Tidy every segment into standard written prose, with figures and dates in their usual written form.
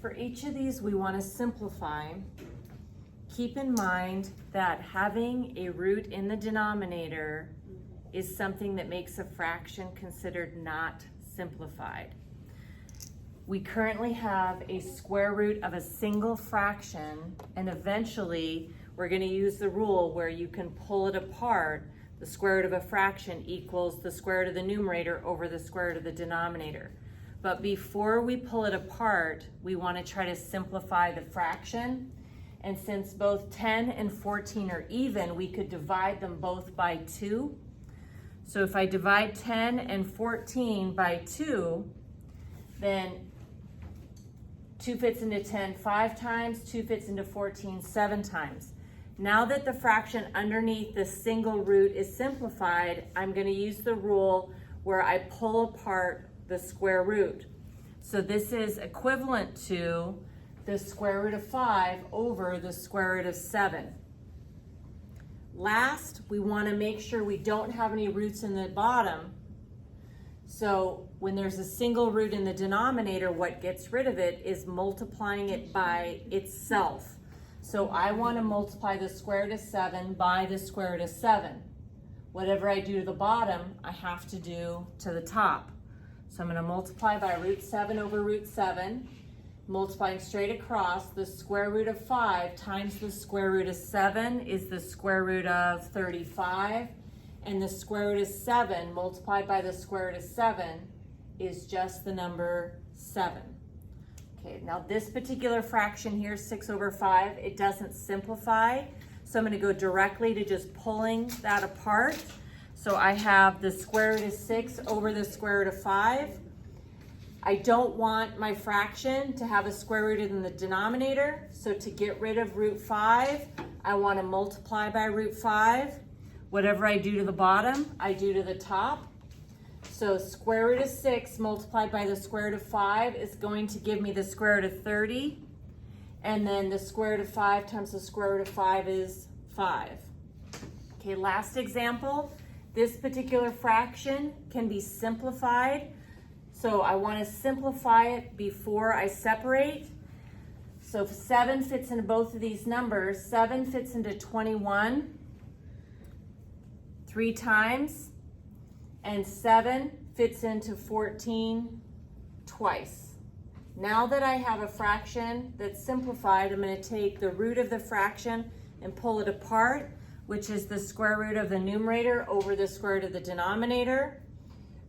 For each of these, we want to simplify. Keep in mind that having a root in the denominator is something that makes a fraction considered not simplified. We currently have a square root of a single fraction, and eventually we're going to use the rule where you can pull it apart. The square root of a fraction equals the square root of the numerator over the square root of the denominator. But before we pull it apart, we want to try to simplify the fraction. And since both 10 and 14 are even, we could divide them both by 2. So if I divide 10 and 14 by 2, then 2 fits into 10 5 times, 2 fits into 14 7 times. Now that the fraction underneath the single root is simplified, I'm going to use the rule where I pull apart the square root. So this is equivalent to the square root of 5 over the square root of 7. Last, we want to make sure we don't have any roots in the bottom. So when there's a single root in the denominator, what gets rid of it is multiplying it by itself. So I want to multiply the square root of 7 by the square root of 7. Whatever I do to the bottom, I have to do to the top. So I'm going to multiply by root 7 over root 7. Multiplying straight across, the square root of 5 times the square root of 7 is the square root of 35. And the square root of 7 multiplied by the square root of 7 is just the number 7. Okay, now this particular fraction here, 6 over 5, it doesn't simplify. So I'm going to go directly to just pulling that apart. So I have the square root of 6 over the square root of 5. I don't want my fraction to have a square root in the denominator. So to get rid of root 5, I want to multiply by root 5. Whatever I do to the bottom, I do to the top. So square root of 6 multiplied by the square root of 5 is going to give me the square root of 30. And then the square root of 5 times the square root of 5 is 5. Okay, last example. This particular fraction can be simplified. So I want to simplify it before I separate. So if 7 fits into both of these numbers, 7 fits into 21 3 times, and 7 fits into 14 twice. Now that I have a fraction that's simplified, I'm going to take the root of the fraction and pull it apart, which is the square root of the numerator over the square root of the denominator.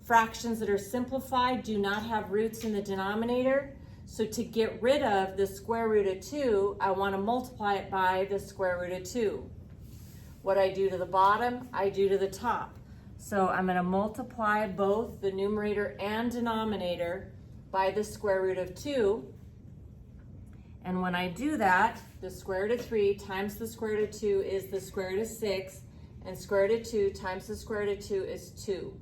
Fractions that are simplified do not have roots in the denominator. So to get rid of the square root of 2, I want to multiply it by the square root of 2. What I do to the bottom, I do to the top. So I'm going to multiply both the numerator and denominator by the square root of 2. And when I do that, the square root of 3 times the square root of 2 is the square root of 6, and square root of 2 times the square root of 2 is 2.